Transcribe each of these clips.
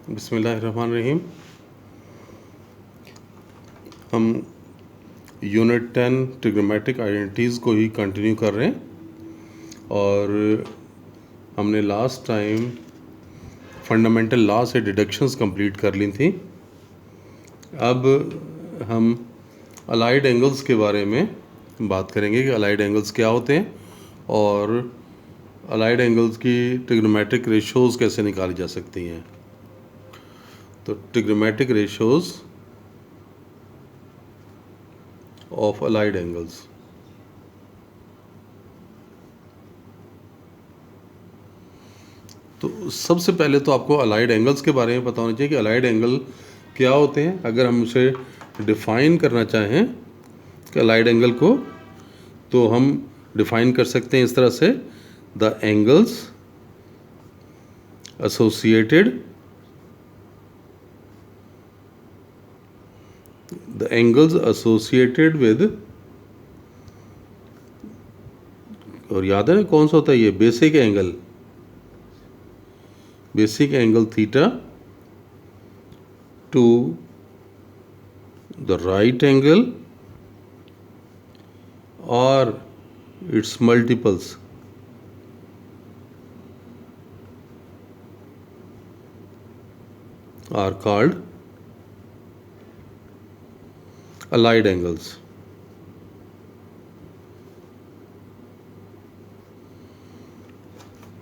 बिस्मिल्लाहिर्रहमानिर्रहीम। हम unit 10 trigonometric identities को ही कंटिन्यू कर रहे हैं और हमने लास्ट टाइम फंडामेंटल लॉ से डिडक्शंस कंप्लीट कर ली थी। अब हम अलाइड एंगल्स के बारे में बात करेंगे कि अलाइड एंगल्स क्या होते हैं और अलाइड एंगल्स की ट्रिग्नोमेट्रिक रेशोज़ कैसे निकाली जा सकती हैं। तो trigonometric ratios of allied angles. तो सबसे पहले तो आपको अलाइड एंगल्स के बारे में पता होना चाहिए कि अलाइड एंगल क्या होते हैं। अगर हम उसे डिफ़ाइन करना चाहें कि अलाइड एंगल को, तो हम डिफ़ाइन कर सकते हैं इस तरह से: द एंगल्स associated with, और याद है ना कौन सा होता है ये, basic angle theta to the right angle और its multiples are called allied angles.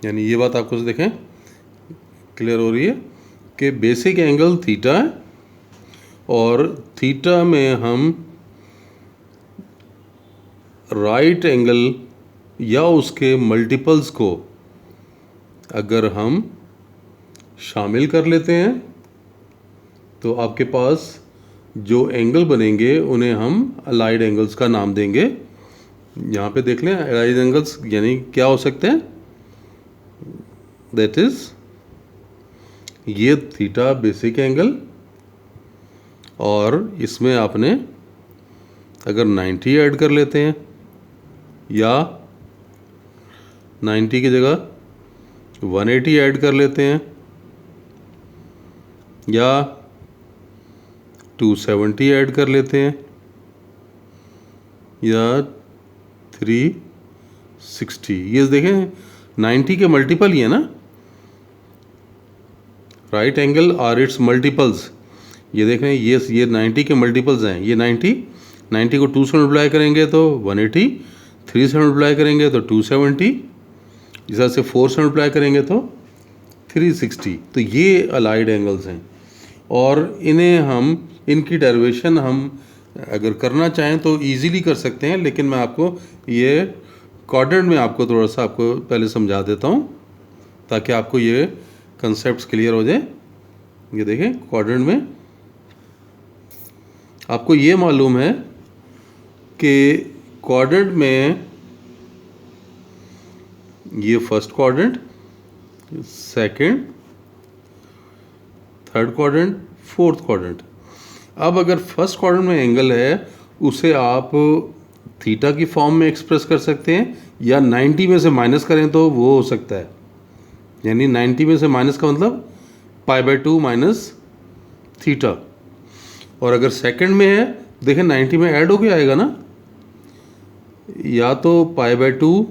यानी ये बात आपको देखें क्लियर हो रही है कि बेसिक एंगल थीटा है और थीटा में हम राइट एंगल या उसके मल्टीपल्स को अगर हम शामिल कर लेते हैं तो आपके पास जो एंगल बनेंगे उन्हें हम अलाइड एंगल्स का नाम देंगे। यहाँ पे देख लें अलाइड एंगल्स यानी क्या हो सकते हैं। दैट इज़ ये थीटा बेसिक एंगल और इसमें आपने अगर 90 ऐड कर लेते हैं या 90 की जगह 180 ऐड कर लेते हैं या 270 ऐड कर लेते हैं या 360। ये देखें 90 के मल्टीपल ही है ना, राइट एंगल और इट्स मल्टीपल्स। ये देखें ये 90 के मल्टीपल्स हैं। ये 90 को 2 से मल्टीप्लाई करेंगे तो 180, 3 से मल्टीप्लाई करेंगे तो 270, इस तरह से 4 से मल्टीप्लाई करेंगे तो 360। तो ये अलाइड एंगल्स हैं और इन्हें हम इनकी डेरिवेशन हम अगर करना चाहें तो इजीली कर सकते हैं, लेकिन मैं आपको ये क्वाड्रेंट में आपको थोड़ा सा आपको पहले समझा देता हूँ ताकि आपको ये कंसेप्ट्स क्लियर हो जाए। ये देखें क्वाड्रेंट में आपको ये मालूम है कि क्वाड्रेंट में ये first quadrant, second, third quadrant, fourth quadrant. अब अगर फर्स्ट क्वाड्रेंट में एंगल है उसे आप थीटा की फॉर्म में एक्सप्रेस कर सकते हैं या 90 में से माइनस करें तो वो हो सकता है। यानी 90 में से माइनस का मतलब π/2 माइनस थीटा। और अगर सेकंड में है देखें 90 में ऐड होके आएगा ना, या तो π/2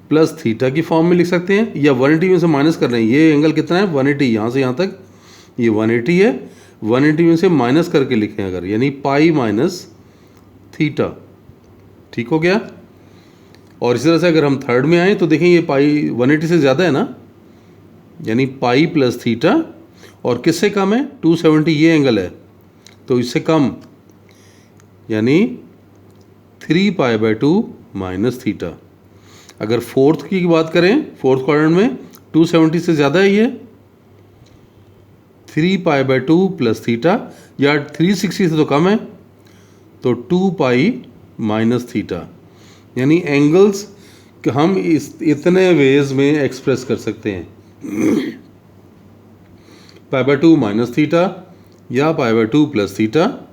प्लस थीटा की फॉर्म में लिख सकते हैं या 180 में से माइनस कर रहे हैं। ये एंगल कितना है 180, यहाँ से यहाँ तक ये 180 है, 180 में से माइनस करके लिखें अगर, यानी पाई माइनस थीटा। ठीक हो गया। और इसी तरह से अगर हम थर्ड में आए तो देखें ये पाई 180 से ज़्यादा है ना, यानी पाई प्लस थीटा, और किससे कम है 270, ये एंगल है तो इससे कम, यानी 3π/2 माइनस थीटा। अगर फोर्थ की बात करें, फोर्थ क्वाड्रेंट में 270 से ज़्यादा है ये 3π/2 प्लस थीटा, या 360 से तो कम है तो 2π माइनस थीटा। यानी एंगल्स हम इतने वेज में एक्सप्रेस कर सकते हैं π/2 माइनस थीटा या π/2 प्लस थीटा,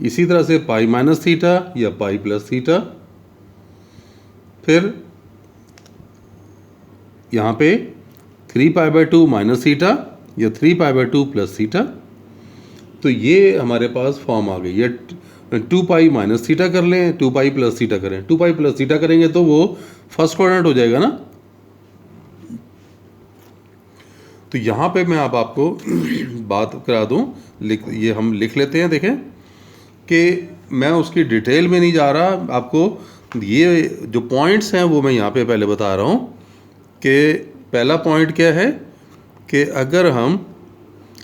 इसी तरह से पाई माइनस थीटा या पाई प्लस थीटा। फिर यहाँ पे 3π/2 माइनस थीटा या 3π/2 प्लस थीटा। तो ये हमारे पास फॉर्म आ गई। ये 2π माइनस थीटा कर लें, 2π प्लस थीटा करें, 2π प्लस थीटा करेंगे तो वो फर्स्ट क्वाड्रेंट हो जाएगा ना। तो यहाँ पे मैं अब आपको बात करा दूँ, ये हम लिख लेते हैं। देखें कि मैं उसकी डिटेल में नहीं जा रहा, आपको ये जो पॉइंट्स हैं वो मैं यहाँ पे पहले बता रहा हूँ कि पहला पॉइंट क्या है कि अगर हम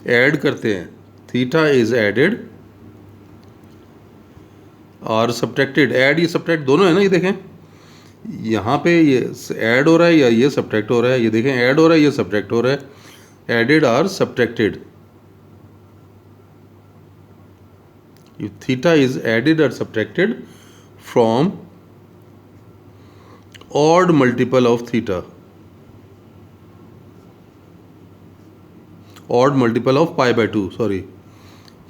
ऐड करते हैं, थीटा इज़ एडेड और सब्ट्रैक्टेड, ऐड ये सब्ट्रैक्ट दोनों है ना। ये देखें यहाँ पे ये ऐड हो रहा है या ये सब्ट्रैक्ट हो रहा है, ये देखें ऐड हो रहा है, ये सब्ट्रैक्ट हो रहा है। एडेड और subtracted, if theta is added or subtracted from odd multiple of theta, odd multiple of π/2, sorry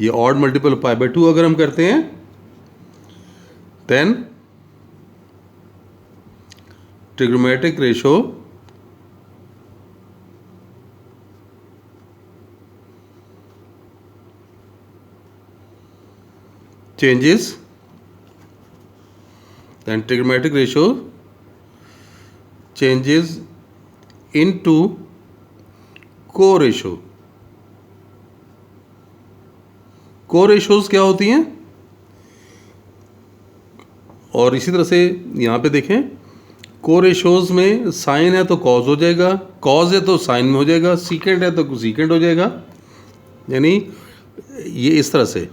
ये odd multiple of π/2 अगर हम करते हैं, then trigonometric ratio changes, then trigonometric ratio changes into co-ratio। co-ratios क्या होती हैं? और इसी तरह से यहाँ पे देखें, co-ratios में साइन है तो कॉज हो जाएगा, कॉज है तो साइन में हो जाएगा, सीकेंट है तो सीकेंट हो जाएगा। यानी ये इस तरह से,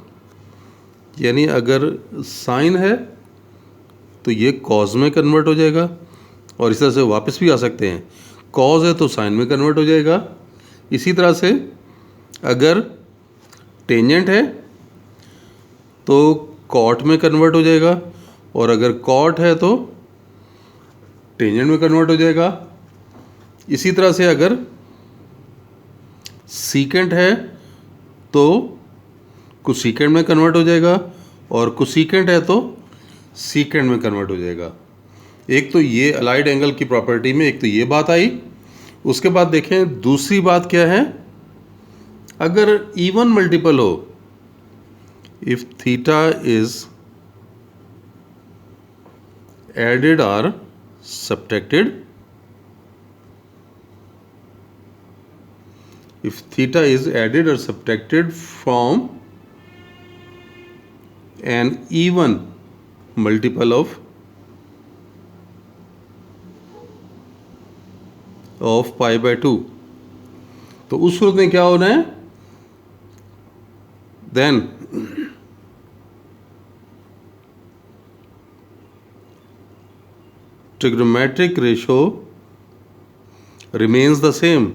यानी अगर साइन है तो ये कॉज में कन्वर्ट हो जाएगा और इस तरह से वापस भी आ सकते हैं। कॉज है तो साइन में कन्वर्ट हो जाएगा। इसी तरह से अगर टेंजेंट है तो कॉट में कन्वर्ट हो जाएगा और अगर कॉट है तो टेंजेंट में कन्वर्ट हो जाएगा। इसी तरह से अगर सीकेंट है तो कोसेकेंट में कन्वर्ट हो जाएगा और कोसेकेंट है तो सीकेंट में कन्वर्ट हो जाएगा। एक तो ये अलाइड एंगल की प्रॉपर्टी में एक तो ये बात आई। उसके बाद देखें दूसरी बात क्या है, अगर इवन मल्टीपल हो, इफ थीटा इज एडेड और subtracted, if theta is added or subtracted from an even multiple of π/2, तो उस सूरत में क्या होना है, then trigonometric ratio remains the same।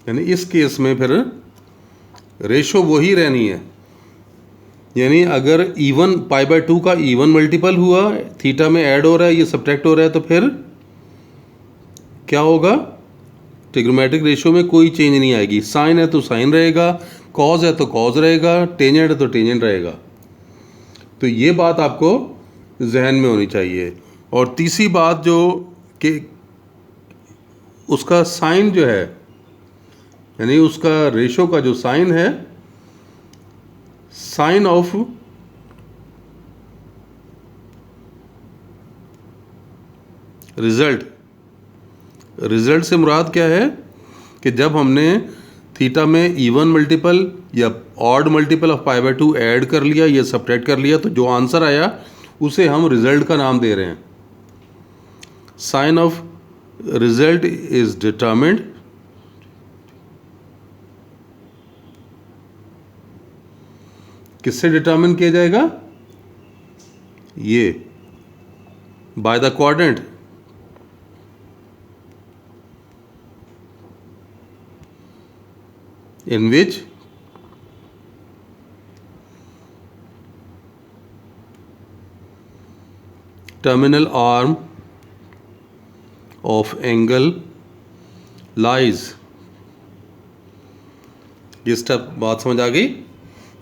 यानी इस केस में फिर रेशो वही रहनी है। यानी अगर इवन π/2 का इवन मल्टीपल हुआ, थीटा में ऐड हो रहा है, ये सब्ट्रैक्ट हो रहा है, तो फिर क्या होगा, ट्रिग्नोमेट्रिक रेशो में कोई चेंज नहीं आएगी। साइन है तो साइन रहेगा, कॉज है तो कॉज रहेगा, टेंजेंट है तो टेंजेंट रहेगा। तो ये बात आपको जहन में होनी चाहिए। और तीसरी बात जो कि उसका साइन जो है, यानी उसका रेशो का जो साइन है, साइन ऑफ रिजल्ट, रिजल्ट से मुराद क्या है कि जब हमने थीटा में इवन मल्टीपल या ऑड मल्टीपल ऑफ π/2 ऐड कर लिया या सब्ट्रैक्ट कर लिया, तो जो आंसर आया उसे हम रिजल्ट का नाम दे रहे हैं। Sign of result is determined किससे डिटरमिन किया जाएगा, ये by the quadrant. in which terminal arm of angle lies। ये स्टेप बात समझ आ गई।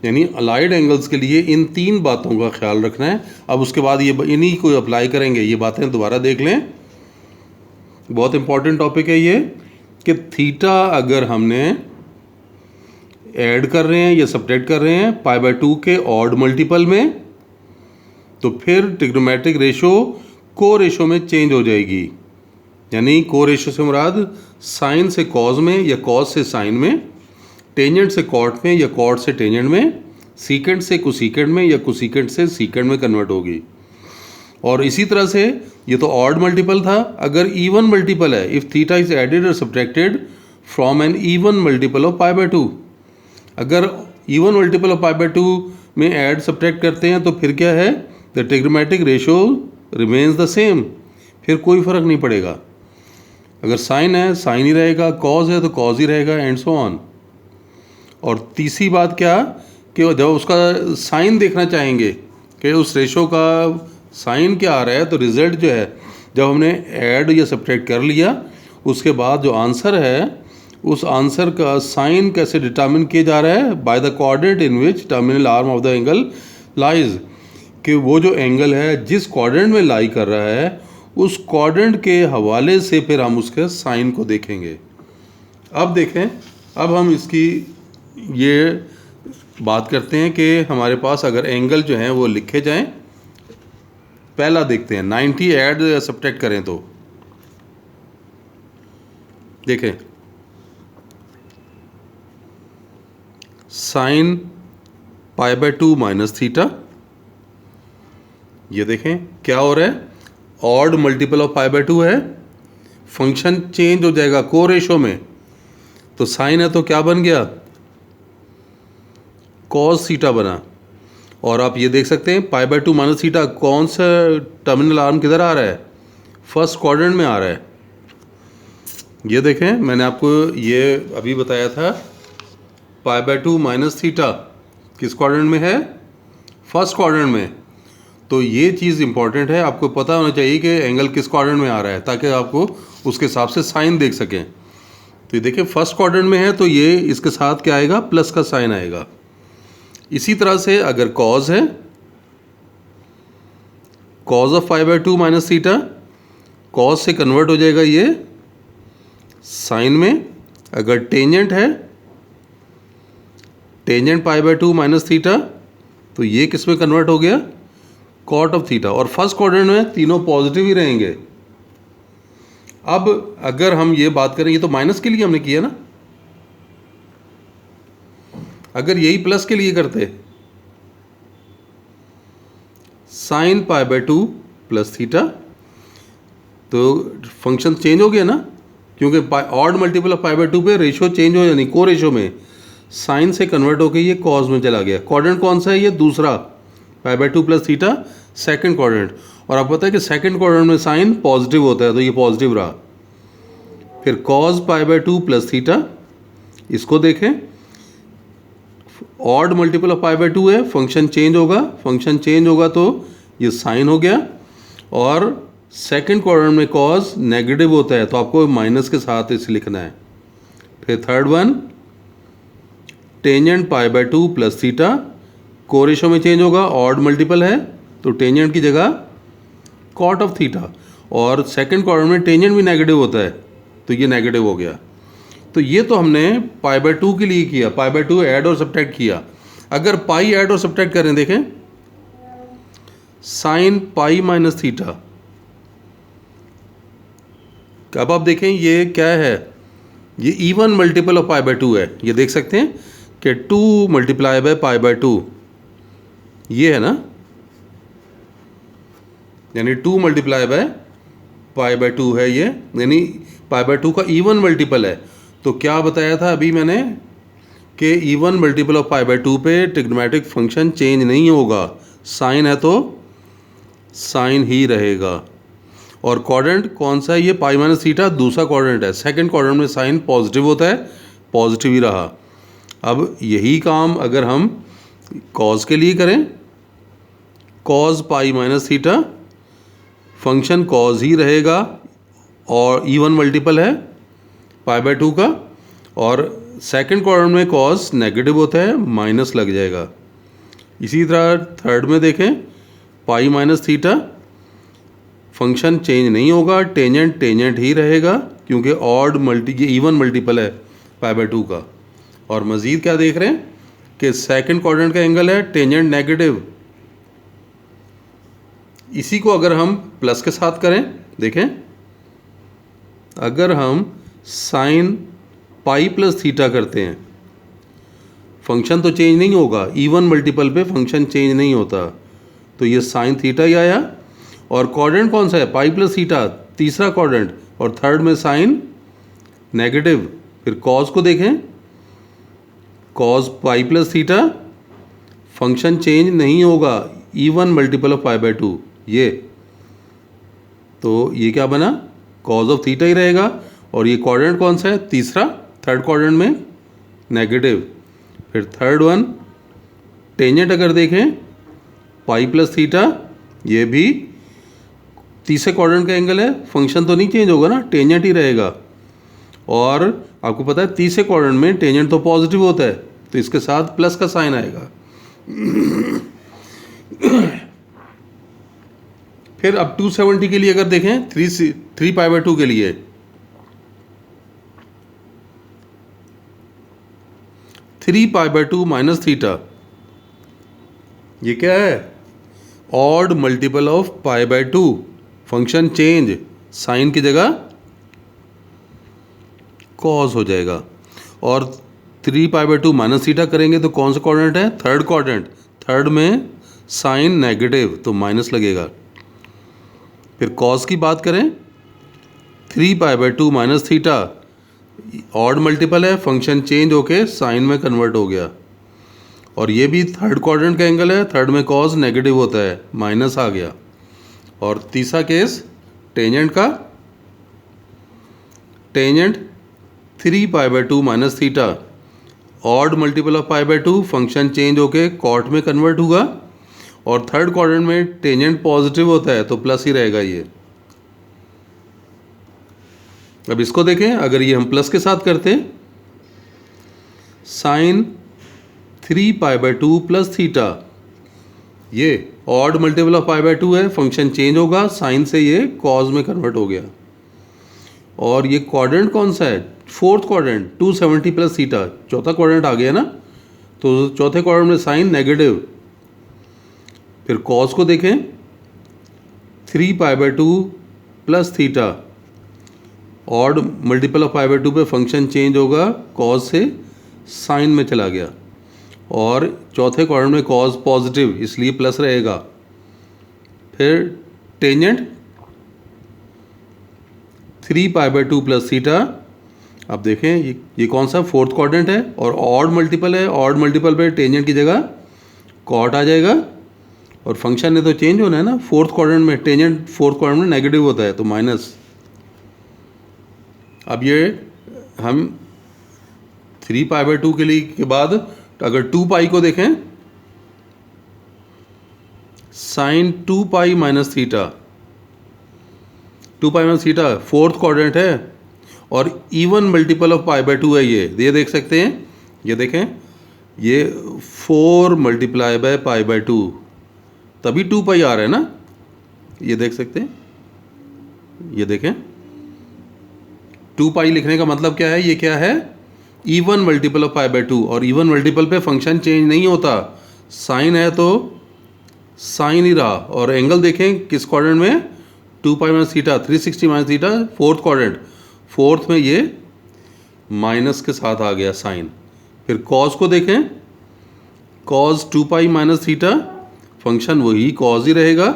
यानी अलाइड एंगल्स के लिए इन 3 बातों का ख्याल रखना है। अब उसके बाद ये इन्हीं को अप्लाई करेंगे, ये बातें दोबारा देख लें, बहुत इंपॉर्टेंट टॉपिक है ये, कि थीटा अगर हमने ऐड कर रहे हैं या सब्ट्रैक्ट कर रहे हैं π/2 के ऑड मल्टीपल में, तो फिर ट्रिग्नोमेट्रिक रेशो को रेशो में चेंज हो जाएगी। यानी को रेशो से मुराद साइन से कॉज में या कॉज से साइन में, टेंजेंट से कॉट में या कॉट से टेंजेंट में, सीकेंट से कोसीकेंट में या कोसीकेंट से सीकेंट में कन्वर्ट होगी। और इसी तरह से ये तो ऑड मल्टीपल था, अगर इवन मल्टीपल है, इफ़ थीटा इज एडेड और subtracted from an even multiple of π/2, अगर इवन मल्टीपल ऑफ π/2 में ऐड सब्ट्रैक्ट करते हैं तो फिर क्या है, the trigonometric ratio remains the same, फिर कोई फ़र्क नहीं पड़ेगा। अगर साइन है साइन ही रहेगा, कॉज है तो कॉज ही रहेगा, एंड सो ऑन। और तीसरी बात क्या, कि जब उसका साइन देखना चाहेंगे कि उस रेशो का साइन क्या आ रहा है, तो रिज़ल्ट जो है जब हमने ऐड या सब्ट्रैक्ट कर लिया, उसके बाद जो आंसर है उस आंसर का साइन कैसे डिटर्मिन किया जा रहा है, by the coordinate in which terminal arm of the angle lies, कि वो जो एंगल है जिस कोऑर्डिनेट में लाई कर रहा है उस कोऑर्डिनेट के हवाले से फिर हम उसके साइन को देखेंगे। अब देखें, अब हम इसकी ये बात करते हैं कि हमारे पास अगर एंगल जो हैं वो लिखे जाएं। पहला देखते हैं 90 ऐड या सब्ट्रैक्ट करें तो देखें, साइन π/2 माइनस थीटा, ये देखें क्या हो रहा है, ऑड मल्टीपल ऑफ π/2 है, फंक्शन चेंज हो जाएगा को रेशो में, तो साइन है तो क्या बन गया, कॉस थीटा बना। और आप ये देख सकते हैं π/2 माइनस थीटा, कौन सा टर्मिनल आर्म किधर आ रहा है, फर्स्ट क्वाड्रेंट में आ रहा है। ये देखें, मैंने आपको ये अभी बताया था, π/2 माइनस थीटा किस क्वाड्रेंट में है, फर्स्ट क्वाड्रेंट में। तो ये चीज़ इंपॉर्टेंट है, आपको पता होना चाहिए कि एंगल किस क्वाड्रेंट में आ रहा है, ताकि आपको उसके हिसाब से साइन देख सकें। तो ये देखिए फर्स्ट क्वाड्रेंट में है, तो ये इसके साथ क्या आएगा, प्लस का साइन आएगा। इसी तरह से अगर कॉज है, cos of π/2 minus theta, cos से कन्वर्ट हो जाएगा ये साइन में। अगर टेंजेंट है, टेंजेंट π/2 माइनस थीटा, तो ये किस में कन्वर्ट हो गया, कॉट ऑफ थीटा। और फर्स्ट क्वाड्रेंट में तीनों पॉजिटिव ही रहेंगे। अब अगर हम ये बात करें, ये तो माइनस के लिए हमने किया ना, अगर यही प्लस के लिए करते, साइन π/2 प्लस थीटा, तो फंक्शन चेंज हो गया ना, क्योंकि ऑड मल्टीपल ऑफ π/2 पे रेशो चेंज हो, यानी को रेशो में साइन से कन्वर्ट होकर ये कॉज में चला गया। क्वाड्रेंट कौन सा है, ये दूसरा, π/2 प्लस थीटा, सेकंड क्वाड्रेंट। और आपको पता है कि सेकंड क्वाड्रेंट में साइन पॉजिटिव होता है, तो ये पॉजिटिव रहा। फिर कॉज π/2 प्लस थीटा, इसको देखें, ऑड मल्टीपल ऑफ π/2 है, फंक्शन चेंज होगा, फंक्शन चेंज होगा तो ये साइन हो गया। और सेकंड क्वाड्रेंट में कॉज नेगेटिव होता है, तो आपको माइनस के साथ इसे लिखना है। फिर third one, tangent π/2 plus theta, को रेशो में चेंज होगा, ऑड मल्टीपल है तो टेंजेंट की जगह कॉट ऑफ थीटा। और सेकंड क्वाड्रेंट में टेंजेंट भी नेगेटिव होता है, तो ये नेगेटिव हो गया। तो ये तो हमने π/2 के लिए किया, π/2 ऐड और सब्ट्रैक्ट किया। अगर पाई ऐड और सब्ट्रैक्ट करें, देखें साइन पाई माइनस थीटा, अब आप देखें ये क्या है, ये इवन मल्टीपल ऑफ π/2 है। ये देख सकते हैं कि 2 मल्टीप्लाई बाय π/2, ये है ना, यानी 2 मल्टीप्लाई बाय π/2 है ये, यानी π/2 का इवन मल्टीपल है। तो क्या बताया था अभी मैंने कि इवन मल्टीपल ऑफ π/2 पे ट्रिग्नोमेट्रिक फंक्शन चेंज नहीं होगा, साइन है तो साइन ही रहेगा। और क्वाड्रेंट कौन सा है, ये पाई माइनस थीटा दूसरा क्वाड्रेंट है, सेकंड क्वाड्रेंट में साइन पॉजिटिव होता है, पॉजिटिव ही रहा। अब यही काम अगर हम कॉज के लिए करें, cos pi minus theta, function cos ही रहेगा और इवन मल्टीपल है π/2 का। और सेकंड क्वाड्रेंट में कॉस नेगेटिव होता है, माइनस लग जाएगा। इसी तरह थर्ड में देखें, पाई माइनस थीटा, फंक्शन चेंज नहीं होगा, टेंजेंट टेंजेंट ही रहेगा क्योंकि ऑड ये इवन मल्टीपल है पाई बाय 2 का। और मज़ीद क्या देख रहे हैं कि सेकंड क्वाड्रेंट का एंगल है टेंजेंट नेगेटिव। इसी को अगर हम प्लस के साथ करें, देखें, अगर हम साइन पाई प्लस थीटा करते हैं, फंक्शन तो चेंज नहीं होगा, इवन मल्टीपल पे फंक्शन चेंज नहीं होता, तो ये साइन थीटा ही आया। और क्वाड्रेंट कौन सा है, पाई प्लस थीटा, तीसरा क्वाड्रेंट, और थर्ड में साइन नेगेटिव। फिर कॉस को देखें, cos pi plus theta, function change नहीं होगा, even multiple of pi by 2, ये तो ये क्या बना, कॉस ऑफ थीटा ही रहेगा। और ये क्वाड्रेंट कौन सा है, तीसरा, थर्ड क्वाड्रेंट में नेगेटिव। फिर थर्ड वन, टेंजेंट अगर देखें पाई प्लस थीटा, ये भी तीसरे क्वाड्रेंट का एंगल है, फंक्शन तो नहीं चेंज होगा ना, टेंजेंट ही रहेगा। और आपको पता है तीसरे क्वाड्रेंट में टेंजेंट तो पॉजिटिव होता है, तो इसके साथ प्लस का साइन आएगा। फिर अब 270 के लिए अगर देखें, 3 पाई बाय 2 के लिए, three pi by 2 minus theta, ये क्या है, odd multiple of pi by 2, function change, sine की जगह कॉस हो जाएगा। और 3 पाई बाय 2 माइनस थीटा करेंगे तो कौन सा क्वाड्रेंट है, थर्ड क्वाड्रेंट, थर्ड में साइन नेगेटिव, तो माइनस लगेगा। फिर कॉस की बात करें, 3 pi by 2 minus theta, odd multiple है, फंक्शन चेंज होके साइन में कन्वर्ट हो गया। और ये भी थर्ड क्वाड्रेंट का एंगल है, थर्ड में कॉस नेगेटिव होता है, माइनस आ गया। और तीसरा केस टेंजेंट का, tangent 3 pi by 2 minus theta, odd multiple of pi by 2, function change होके कॉट में कन्वर्ट होगा। और थर्ड क्वाड्रेंट में टेंजेंट पॉजिटिव होता है, तो प्लस ही रहेगा ये। अब इसको देखें, अगर ये हम प्लस के साथ करते, sine 3 pi by 2 plus theta, ये odd multiple of pi by 2 है, फंक्शन चेंज होगा, साइन से ये कॉज में कन्वर्ट हो गया। और ये क्वाड्रेंट कौन सा है, फोर्थ क्वाड्रेंट, 270 प्लस थीटा, चौथा क्वाड्रेंट आ गया ना, तो चौथे क्वाड्रेंट में साइन नेगेटिव। फिर कॉस को देखें, 3 pi by 2 plus theta, odd multiple of pi by 2 पे फंक्शन चेंज होगा, कॉज से साइन में चला गया। और चौथे क्वाड्रेंट में कॉस पॉजिटिव, इसलिए प्लस रहेगा। फिर tangent 3 pi by 2 plus theta, अब देखें ये कौन सा, फोर्थ क्वाड्रेंट है और ऑड मल्टीपल है, ऑड मल्टीपल पे टेंजेंट की जगह कॉट आ जाएगा। और फंक्शन ने तो चेंज होना है ना, फोर्थ क्वाड्रेंट में टेंजेंट फोर्थ क्वाड्रेंट में नेगेटिव होता है, तो माइनस। अब ये हम 3 पाई बाय 2 के लिए के बाद अगर 2 पाई को देखें, sine 2 pi minus theta, 2 pi minus theta fourth quadrant है और even multiple of pi by 2 है, ये देख सकते हैं, ये देखें, ये 4 मल्टीप्लाई बाय पाई बाय 2, तभी 2 पाई आ रहा है ना, ये देख सकते हैं, ये देखें। 2 पाई लिखने का मतलब क्या है, ये क्या है, even multiple of pi by 2, और इवन मल्टीपल पे फंक्शन चेंज नहीं होता, साइन है तो साइन ही रहा। और एंगल देखें किस क्वाड्रेंट में, 2 pi minus theta, 360 minus theta, fourth quadrant, fourth में ये माइनस के साथ आ गया साइन। फिर कॉस को देखें, cos 2 pi minus theta, function वही कॉस ही रहेगा,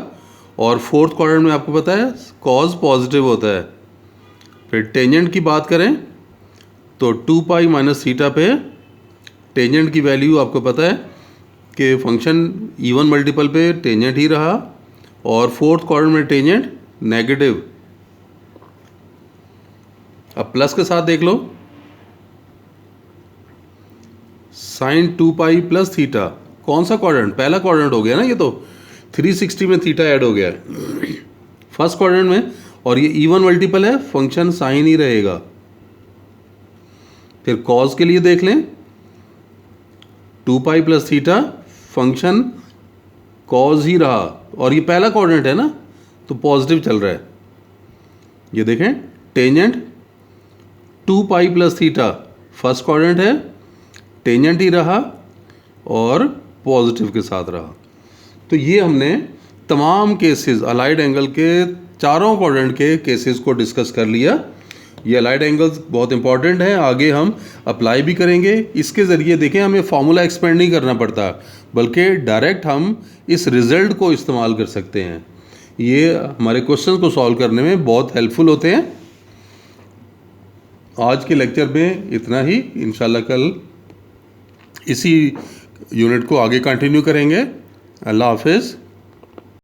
और फोर्थ क्वाड्रेंट में आपको पता है कॉस पॉजिटिव होता है। फिर टेंजेंट की बात करें तो 2 पाई माइनस थीटा पे टेंजेंट की वैल्यू आपको पता है कि फंक्शन इवन मल्टीपल पे टेंजेंट ही रहा, और फोर्थ क्वाड्रेंट में टेंजेंट नेगेटिव। अब प्लस के साथ देख लो, साइन 2 पाई प्लस थीटा, कौन सा क्वाड्रेंट, पहला क्वाड्रेंट हो गया ना, ये तो 360 में थीटा ऐड हो गया फर्स्ट क्वाड्रेंट में, और ये इवन मल्टीपल है, फंक्शन साइन ही रहेगा। फिर कॉज के लिए देख लें, 2 pi plus theta function cos ही रहा, और ये पहला क्वाड्रेंट है ना, तो पॉजिटिव चल रहा है। ये देखें, tangent 2 pi plus theta first quadrant है, टेंजेंट ही रहा और पॉजिटिव के साथ रहा। तो ये हमने तमाम केसेस अलाइड एंगल के चारों क्वाड्रेंट के केसेस को डिस्कस कर लिया। ये अलाइड एंगल्स बहुत इंपॉर्टेंट है, आगे हम अप्लाई भी करेंगे। इसके ज़रिए देखें, हमें फार्मूला एक्सपेंड नहीं करना पड़ता, बल्कि डायरेक्ट हम इस रिज़ल्ट को इस्तेमाल कर सकते हैं। ये हमारे क्वेश्चन को सॉल्व करने में बहुत हेल्पफुल होते हैं। आज के लेक्चर में इतना ही, इंशाल्लाह कल इसी यूनिट को आगे कंटिन्यू करेंगे। अल्लाह हाफिज़।